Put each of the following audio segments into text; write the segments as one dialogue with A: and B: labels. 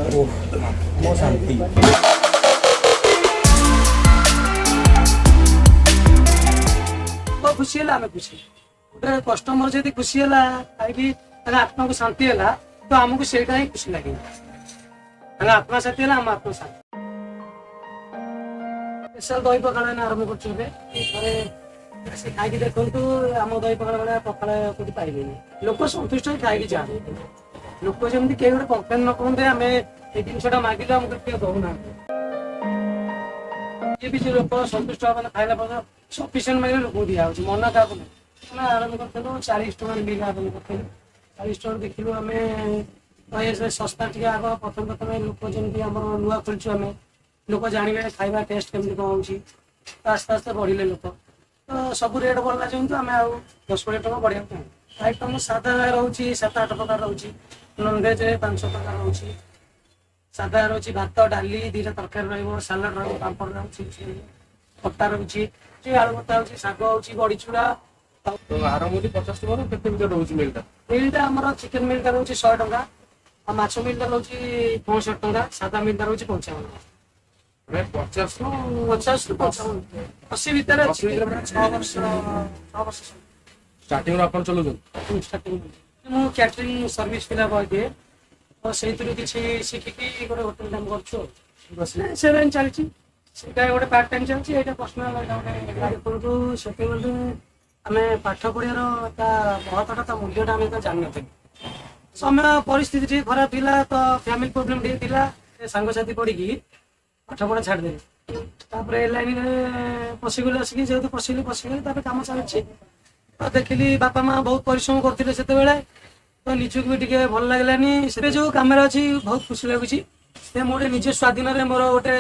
A: ମୋ ଶାନ୍ତି।
B: खुशी है आम खुशी गोटे कस्टमर जब खुशी है खाई आत्मा को शांति है तो आमको से ही खुशी लगे आत्मा शांति है आम आत्मा शांति स्पेशल दही पखाड़ आरंभ कर खाई देखु आम दही पखाड़ भाया पखाड़ कौटी पाइबे लोक सन्तुष्ट खाई जाते लोक जमी कई गोटे कम्प्लेन न करते आम ये जिनसा मागिले आमको किए दौना ये भी जो लोक सन्तुष्ट हाँ खाइला पर सफिसीयंट मांगे लोक दिया मन क्या आरम्भ करूँ 40 टका बिल आरम्भ करूँ 40 टका देखिलु आम सस्ता टी आग प्रथम प्रथम लोक जमी आम नुआ खोलु आम लोक जानवे खाଇବା टेस्ट केमती कौन हो आस्ते आस्ते बढ़िले लोक तो सब रेट बढ़ला जो आम आउ 10-20 टका बढ़िया चाहूँ आइटम सादा रोचे 7-8 प्रकार रोचे ननभेज 5 प्रकार रोचे सादा रोचे भात डाली 2टा तरकारी रलाड पापड़ रोचे खटा रोचे आलू भत्ता हो शाग हो बड़ी चूड़ा
A: तो आरंभ 50 टका केते भीतर रोज
B: मिलटा आमर चिकेन मिलटा रोचे 100 टका आ माछ मिलटा रोचे 65 टका सादा मिलटा रोचे 55
A: 50
B: 50 ରୁ 55 80 ଭିତରେ 6 ବର୍ଷ
A: स्टार्टिंग अपन चलो
B: ମୁଁ କ୍ୟାଟରିଂ ସର୍ଭିସ ପିଲା ଦିଏ ତ ସେଇଥିରୁ କିଛି ଶିଖିକି ଗୋଟେ ହୋଟେଲ କାମ କରୁଛୁ ସେଭେନ୍ ଚାଲିଛି ସେଇଟା ଗୋଟେ ପାର୍ଟ ଟାଇମ୍ ଚାଲିଛି ଏଇଟା ପର୍ସନାଲ ଦେଖନ୍ତୁ ସେତେବେଳେ ଆମେ ପାଠ ପଢ଼ିବାର ତା ମହତ୍ତ୍ୱଟା ତା ମୂଲ୍ୟଟା ଆମେ ଜାଣିନଥିଲୁ ସମୟ ପରିସ୍ଥିତି ଟିକେ ଖରାପ ଥିଲା ତ ଫ୍ୟାମିଲି ପ୍ରୋବ୍ଲେମ୍ ଟିକେ ଥିଲା ସାଙ୍ଗସାଥି ପଡ଼ିକି ପାଠ ପଢ଼ା ଛାଡ଼ିଦେଲି ତାପରେ ଏ ଲାଇନରେ ପଶିଗଲି ଆସିକି ଯେହେତୁ ପଶିଗଲି ତାପରେ କାମ ଚାଲିଛି ତ ଦେଖିଲି ବାପା ମା ବହୁତ ପରିଶ୍ରମ କରୁଥିଲେ ସେତେବେଳେ ତ ନିଜକୁ ବି ଟିକେ ଭଲ ଲାଗିଲାନି ସେବେ ଯୋଉ କାମରେ ଅଛି ବହୁତ ଖୁସି ଲାଗୁଛି ସେ ମୁଁ ଗୋଟେ ନିଜେ ସ୍ୱାଧୀନରେ ମୋର ଗୋଟେ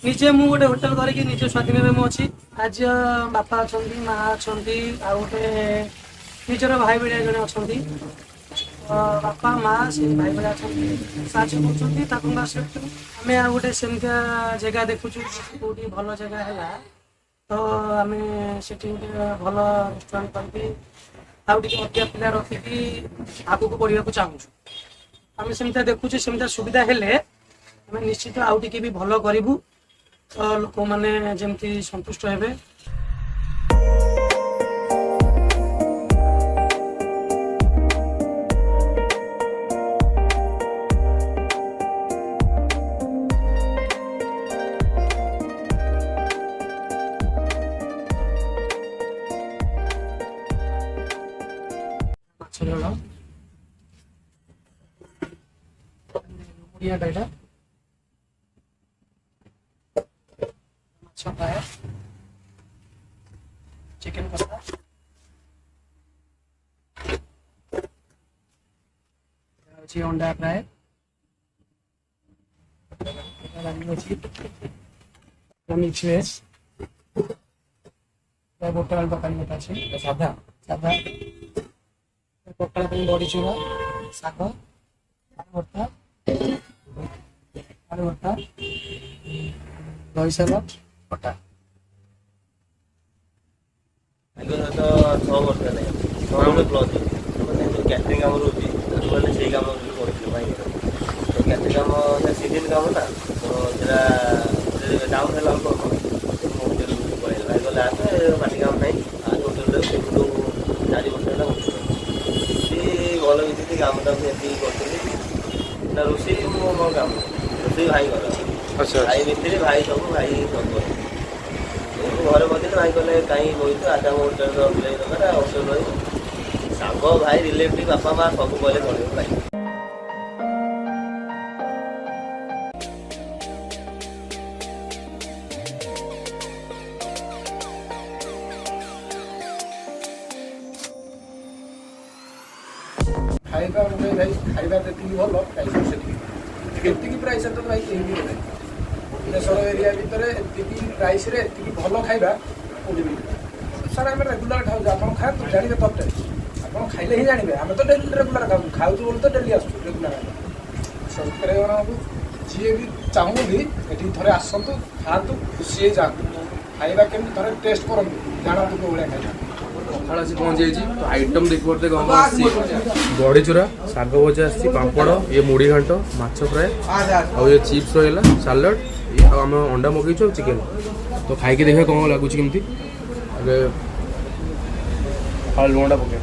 B: ନିଜେ ମୁଁ ଗୋଟେ ହୋଟେଲ କରିକି ନିଜ ସ୍ୱାଧୀନରେ ମୁଁ ଅଛି ଆଜି ବାପା ଅଛନ୍ତି ମା ଅଛନ୍ତି ଆଉ ଗୋଟେ ନିଜର ଭାଇ ଭଳିଆ ଜଣେ ଅଛନ୍ତି ବାପା ମା ସେ ଭାଇ ଭଳିଆ ଅଛନ୍ତି ସାହାଯ୍ୟ କରୁଛନ୍ତି ତାକୁ ଆମେ ଆଉ ଗୋଟେ ସେମିତିଆ ଜାଗା ଦେଖୁଛୁ କୋଉଠି ଭଲ ଜାଗା ହେଲା ତ ଆମେ ସେଠି ଗୋଟେ ଭଲ ରେଷ୍ଟୁରାଣ୍ଟ କରିକି ଆଉ ଟିକେ ଅଧିକା ପିଲା ରଖିକି ଆଗକୁ ବଢ଼ିବାକୁ ଚାହୁଁଛୁ ଆମେ ସେମିତିଆ ଦେଖୁଛୁ ସେମିତିଆ ସୁବିଧା ହେଲେ ଆମେ ନିଶ୍ଚିତ ଆଉ ଟିକେ ବି ଭଲ କରିବୁ ତ ଲୋକମାନେ ଯେମିତି ସନ୍ତୁଷ୍ଟ ହେବେ ମାଛ ଝୋଳ ମୁଡ଼ିଆ ଡାଇଟା ମାଛ ଫ୍ରାଏ ଚିକେନ କଷା ଅଛି ଅଣ୍ଡା ଫ୍ରାଏ ମିକ୍ସ ଭେଜ ବୋଟଲ ଦୋକାନ ଗୋଟେ ଅଛି ସାଧା ସାଧା ପୋଟଳ ପାଇଁ ବଡ଼ି ଚୁରା ଶାଗ ଆଳୁ ଭର୍ତ୍ତା ଦହି ସାଲାଡ ଖଟା
C: तो 6 वर्ष है 6 प्लस मैंने जो कैटरिंग काम रोचे मैंने से काम करते तो कैटरिंग काम सीजन काम ना तो डाउन है होटेल पड़ेगा भाई गले आसे पार्टी काम नहीं आज होटेल 4 वर्ष है भल भी काम दाम एमती कर रोसे मो काम रोसे भाई कर भाई मिस्त्री भाई सब घर बदले भाई कहले कहीं बोई तो आधा होटेल बुलाई दरकार होटेल रही सांग भाई रिलेटिव बापा माँ सब कहले चलो भाई
D: खाइबा भाई खाइबा जी भल प्राइस से प्राइस तो भाई कहीं भी ना भुवनेश्वर एरिया भितर एति प्राइस रे एति भल खाइबा कोड़ी भी सर आम रेगुलर खाऊ आप खाते जानवे तब आप खाइले ही जानवे आम तो डेली रेगुलर खाऊ बोली तो डेली आसू रेगुलर सब्सक्राइबर जी भी चाहूँ भी ये थे आसतु खातु खुशी जातु खाइबा केमी थे टेस्ट करूँ जानतु कौ भाया खाइबा
A: पखाड़ आसी पहुंच जाइए तो आइटम देख पारे कौन बड़ी चूरा शाग भजा आसी पापड़ ये मुढ़ी घाट माछ फ्राए आउ ये चिप्स रहा सालाड आम अंडा मगेचु चिकेन तो खाई देखा कौन लगुच केमती आगे लुणटा पके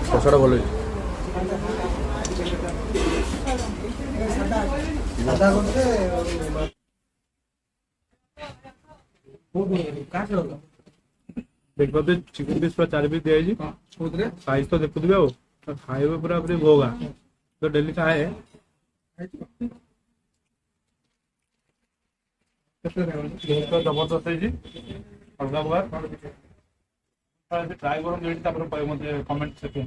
A: कषाटा भल
E: देखते चिकेन पीस पूरा 4 पीस दिखाई साइज तो देखुवे आ खाइबे पूरा पूरी भोगा तो डेली खाए जबरदस्त है अलग प्रकार ट्राए कर मत कमेंट सेक्शन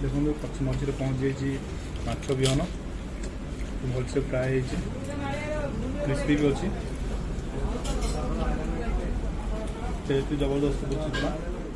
E: देखो पक्ष मझे पहुँच जाइए माछ बिहन भलसे फ्राए क्रिस्पी भी अच्छी जबरदस्त।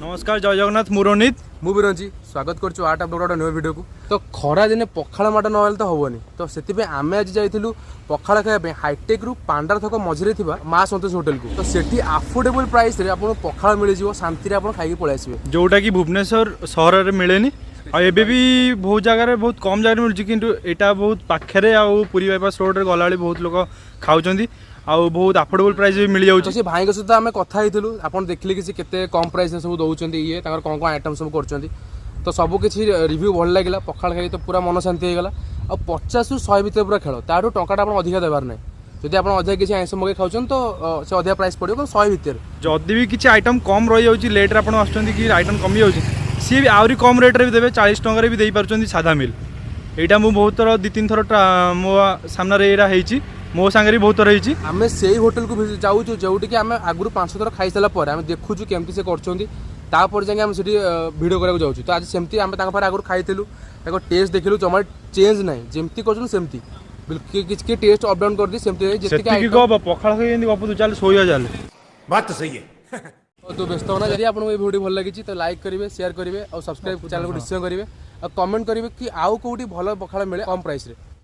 E: नमस्कार जय जगन्नाथ मुरनीत
A: मुरंजी स्वागत करछु आर्ट ऑफ गोटे नुआ वीडियो को तो खरा दिने पखाड़ माट नहेले तो हेनी तो से आम आज जाइलु पखाड़ खाया हाईटेक रु पांडार थक मझे माँ संतोष होटेल को तो सेठी अफोर्डेबल प्राइस रे आपन पखाड़ मिल जिवो शांति रे आपन खाई पळै आसीबे
E: जोटा कि भुवनेश्वर सहर रे मिलेनी आ एबे भी बहुत जगह बहुत कम जगह मिलुछि किंतु एटा बहुत पाखरे आ पुरी बाईपास रोड रे गलाली बहुत लोग खाउछंती आ बहुत अफोर्डेबल प्राइस भी मिल जाउछि।
A: से भाई सहित आम कथा होइथिलु आपन देखले कि से केते कम प्राइस रे सब दउछंती ये ताकर कोन कोन आइटम सब करछंती तो सब किछि रिव्यू भल लागला पखाड़ खाई तो पूरा मन शांति हो गला आ 50 रु 100 भीतर पूरा खेल तारो टंकाटा आपन अधिका देबार नै जदि आपन अधिका किछि आइस मगे खाउछन तो से अधिका प्राइस पड़ियो 100 भीतर
E: जदि भी किछि आइटम कम रहि जाउछि लेट रे आपन आछंती कि आइटम कमी जाउछि सी भी आहरी कम रेट रे भी देबे 40 टंका रे भी देई पारछंती सादा मिल एटा मु बहुत थर 2-3 थर मो सामना रे एरा हेछि मो सांगरी बहुत थर हेछि
A: आमे सेही होटल को जाउछु जोटी कि आमे आगुरु 5 थर खाई सला पर आमे देखुछु केमती से करछंती तापर जाके आमे सेठी वीडियो करा जाउछु तो आज सेमती आमे ताका पर आगुरु खाइथिलु ताको टेस्ट देखिलु जमा चेंज नै जेमती करछन सेमती बिल्कुल किछि टेस्ट अप डाउन कर दी सेमती जेति
E: कि गप पखाड़ खाई एंदी गप तू चल सोया चल
C: बात तो सही है।
A: तो व्यस्त होना यदि आपको ये वीडियो भल लगी तो लाइक करेंगे शेयर करेंगे और सब्सक्राइब चैनल को निश्चय करेंगे और कमेंट करेंगे कि आउ कौटी भल पखाड़ मिले कम प्राइस रे।